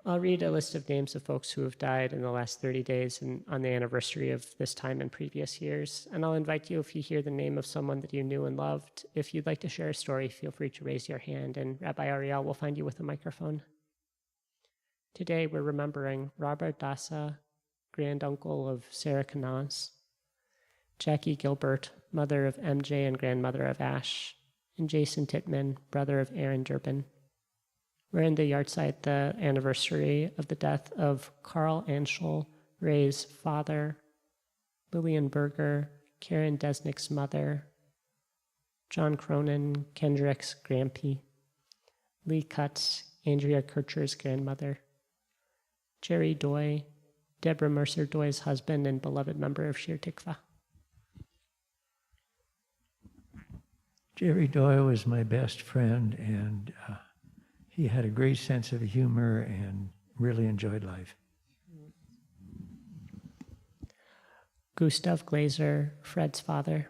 I'll read a list of names of folks who have died in the last 30 days and on the anniversary of this time in previous years. And I'll invite you, if you hear the name of someone that you knew and loved, if you'd like to share a story, feel free to raise your hand, and Rabbi Ariel will find you with a microphone. Today, we're remembering Robert Dasa, granduncle of Sarah Kanaz, Jackie Gilbert, mother of MJ and grandmother of Ash, and Jason Tittman, brother of Aaron Durbin. We're in the yahrzeit, the anniversary of the death of Carl Anschel, Ray's father, Lillian Berger, Karen Desnick's mother, John Cronin, Kendrick's grandpie, Lee Cutts, Andrea Kircher's grandmother, Jerry Doy, Deborah Mercer Doy's husband and beloved member of Shir Tikva. Jerry Doyle was my best friend, and he had a great sense of humor and really enjoyed life. Gustav Glazer, Fred's father.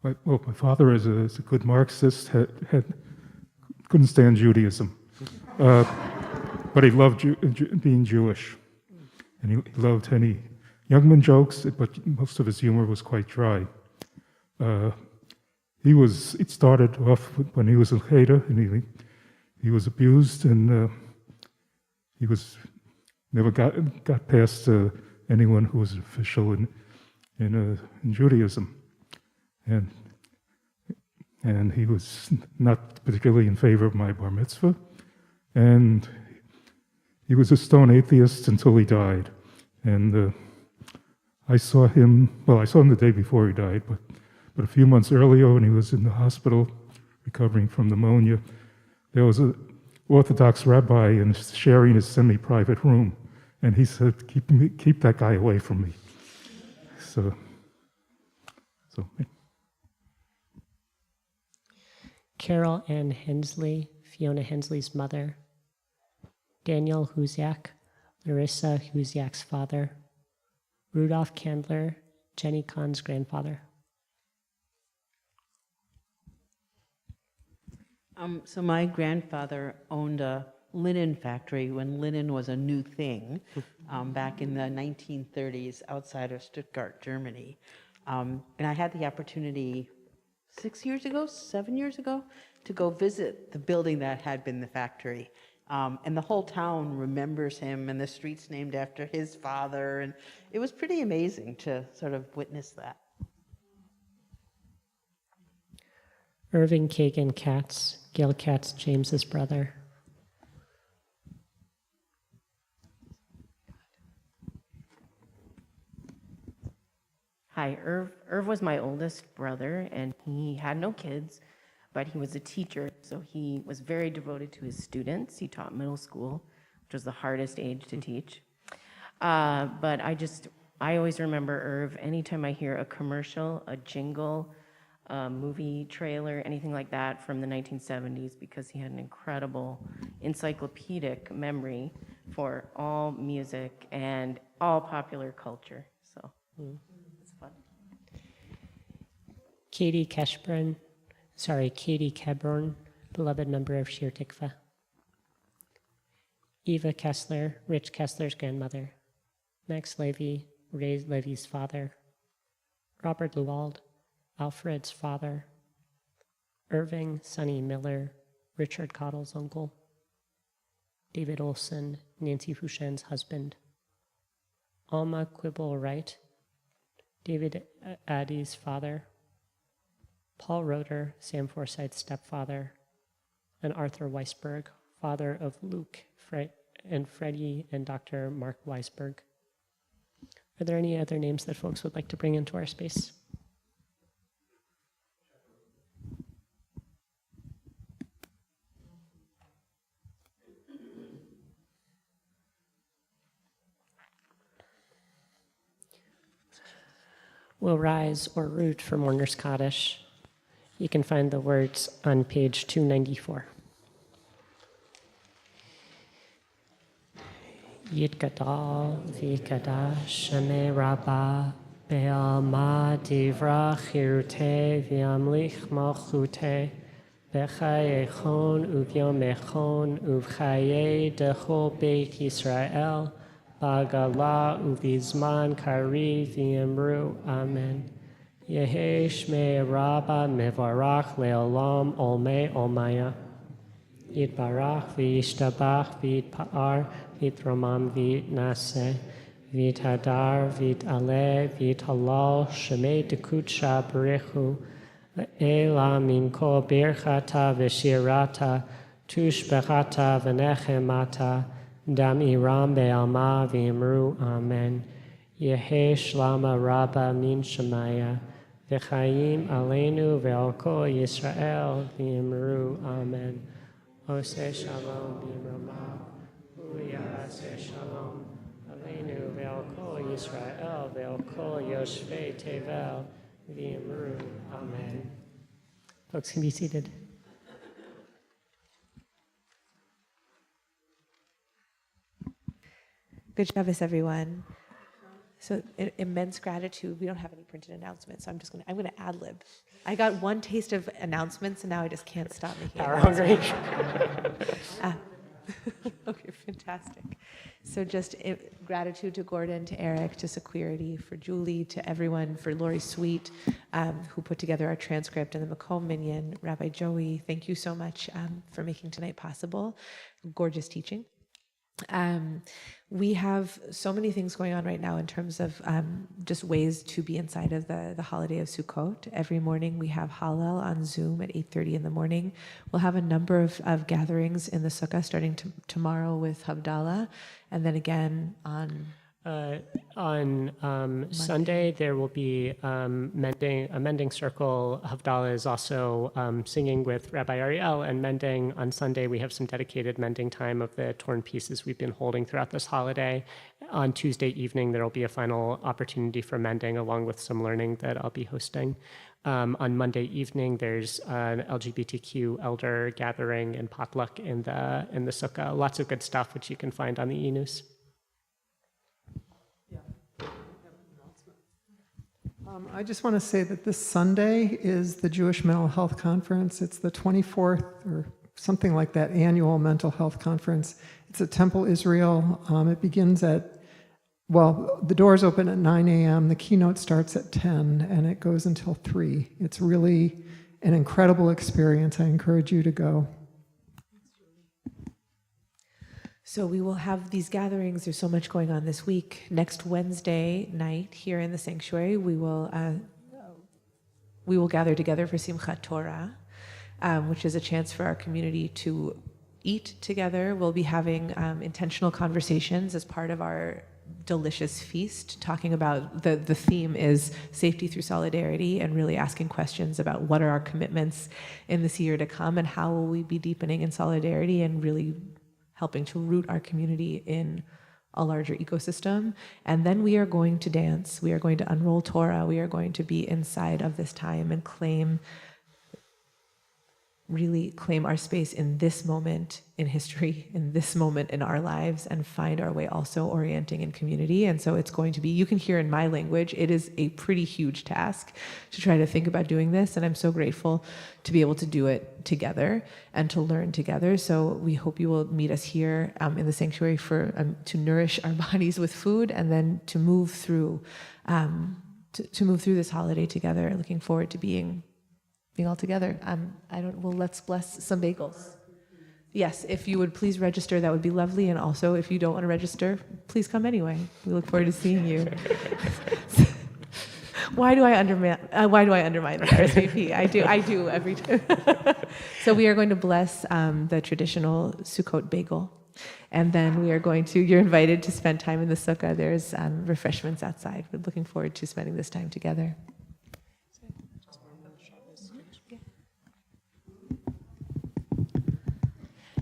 My father is a good Marxist, couldn't stand Judaism, but he loved being Jewish, and he loved any Youngman jokes, but most of his humor was quite dry. It started off when he was in Cheder, and he was abused, and he was never got past anyone who was official in Judaism, and he was not particularly in favor of my bar mitzvah, and he was a stone atheist until he died, and I saw him the day before he died, but a few months earlier when he was in the hospital recovering from pneumonia, there was an Orthodox rabbi sharing his semi-private room, and he said, keep that guy away from me. So. Carol Ann Hensley, Fiona Hensley's mother. Daniel Huziak, Larissa Huziak's father. Rudolph Candler, Jenny Kahn's grandfather. So my grandfather owned a linen factory when linen was a new thing back in the 1930s outside of Stuttgart, Germany. And I had the opportunity 7 years ago, to go visit the building that had been the factory. And the whole town remembers him, and the street's named after his father. And it was pretty amazing to sort of witness that. Irving Kagan Katz, Gil Katz, James's brother. Hi, Irv was my oldest brother, and he had no kids, but he was a teacher, so he was very devoted to his students. He taught middle school, which was the hardest age to teach. But I always remember Irv, anytime I hear a commercial, a jingle, a movie trailer, anything like that from the 1970s, because he had an incredible encyclopedic memory for all music and all popular culture. So it's fun. Katie Keborn, beloved member of Shir Tikva. Eva Kessler, Rich Kessler's grandmother. Max Levy, Ray Levy's father. Robert Luwald, Alfred's father. Irving Sonny Miller, Richard Cottle's uncle. David Olson, Nancy Fouchen's husband. Alma Quibble Wright, David Addy's father. Paul Roeder, Sam Forsythe's stepfather. And Arthur Weisberg, father of Luke and Freddie and Dr. Mark Weisberg. Are there any other names that folks would like to bring into our space? We'll rise or root for Mourner's Kaddish. You can find the words on page 294. Yitgadal v'kadash shemei rabbah be'alma divra chirute v'yamlich malchute b'chayechon uvyomechon uvchaye dechol beit Yisrael Bagala uvizman kari v'yemru amen. Yehe shmei rabba mevarach le'olam olmei olmaya. Yitbarach v'yishtabach v'yitpa'ar v'yitramam v'yitnaseh v'yithadar v'yit'aleh v'yithalal shemei dekutsha b'rechu le'ela min kol birchata v'shirata tushbechata v'nechemata Dam Iram Be'alma V'imru Amen. Yehe Shlama Rabba Min Shemaya V'chayim Aleinu Ve'al Kol Yisrael V'imru Amen. Ose Shalom B'imrama Uyase Shalom Aleinu Ve'al Kol Yisrael Ve'al Kol Yoshvei Tevel V'imru Amen. Folks can be seated. Good Shabbos, everyone. So immense gratitude. We don't have any printed announcements, so I'm gonna ad lib. I got one taste of announcements, and now I just can't stop making Power hungry. announcements. Okay, fantastic. So just gratitude to Gordon, to Eric, to Security, for Julie, to everyone, for Lori Sweet, who put together our transcript, and the Macomb Minion, Rabbi Joey, thank you so much for making tonight possible. Gorgeous teaching. We have so many things going on right now in terms of just ways to be inside of the holiday of Sukkot. Every morning we have Hallel on Zoom at 8:30 in the morning. We'll have a number of gatherings in the Sukkah starting tomorrow with Havdalah, and then again on Sunday, there will be a mending circle. Havdalah is also singing with Rabbi Ariel and mending. On Sunday, we have some dedicated mending time of the torn pieces we've been holding throughout this holiday. On Tuesday evening, there will be a final opportunity for mending along with some learning that I'll be hosting. On Monday evening, there's an LGBTQ elder gathering and potluck in the sukkah. Lots of good stuff, which you can find on the e-news. I just want to say that this Sunday is the Jewish Mental Health Conference. It's the 24th or something like that annual mental health conference. It's at Temple Israel. It begins the doors open at 9 a.m. The keynote starts at 10 and it goes until 3. It's really an incredible experience. I encourage you to go. So we will have these gatherings. There's so much going on this week. Next Wednesday night here in the sanctuary, we will gather together for Simchat Torah, which is a chance for our community to eat together. We'll be having intentional conversations as part of our delicious feast, talking about the theme is safety through solidarity, and really asking questions about what are our commitments in this year to come and how will we be deepening in solidarity and really helping to root our community in a larger ecosystem. And then we are going to dance. We are going to unroll Torah. We are going to be inside of this time and really claim our space in this moment in history, in this moment in our lives, and find our way also orienting in community. And so it's going to be, you can hear in my language, it is a pretty huge task to try to think about doing this. And I'm so grateful to be able to do it together and to learn together. So we hope you will meet us here in the sanctuary to nourish our bodies with food and then to move through this holiday together. Looking forward to being all together. Let's bless some bagels. Yes, if you would please register, that would be lovely. And also, if you don't want to register, please come anyway. We look forward to seeing you. Why do I undermine the RSVP? I do every time. So we are going to bless the traditional Sukkot bagel. And then you're invited to spend time in the sukkah. There's refreshments outside. We're looking forward to spending this time together.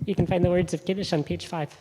You can find the words of Kiddush on page 5.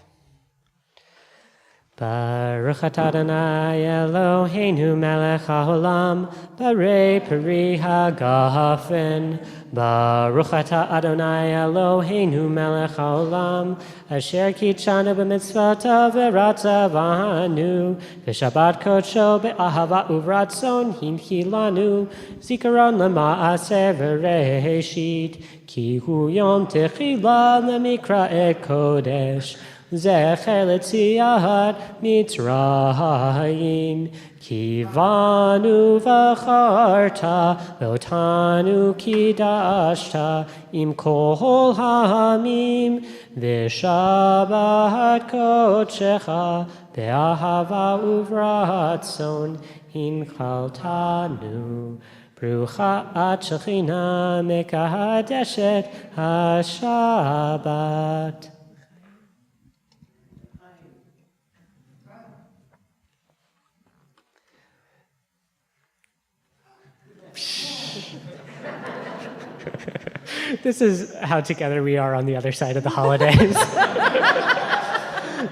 Baruch atah Adonai Eloheinu melech haolam, barei peri hagafen. Baruch atah Adonai Eloheinu melech haolam, asher kitshanu b'mitzvotav v'ratzavanu, v'shabbat kodsho be'ahava uvratzon hinchilanu, zikaron lema'aser v'reishit, ki hu yom techila lemikra kodesh. Zecher letziat Mitzrayim, kivanu v'charta, ve'otanu kidashta, im kol ha'amim, v'shabbat kodshecha, be'ahava uvratzon, hinchaltanu. Brucha at Shechina mekadeshet ha-Shabbat. This is how together we are on the other side of the holidays.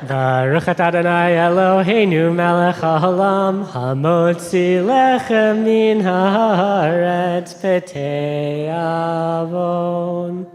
Baruch atah Adonai Eloheinu melech haolam, hamotzi lechem min haaretz petei avon.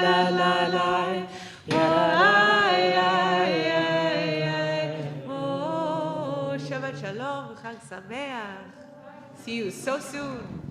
yada la la, Oh, Shabbat Shalom, Chag Sameach. See you so soon.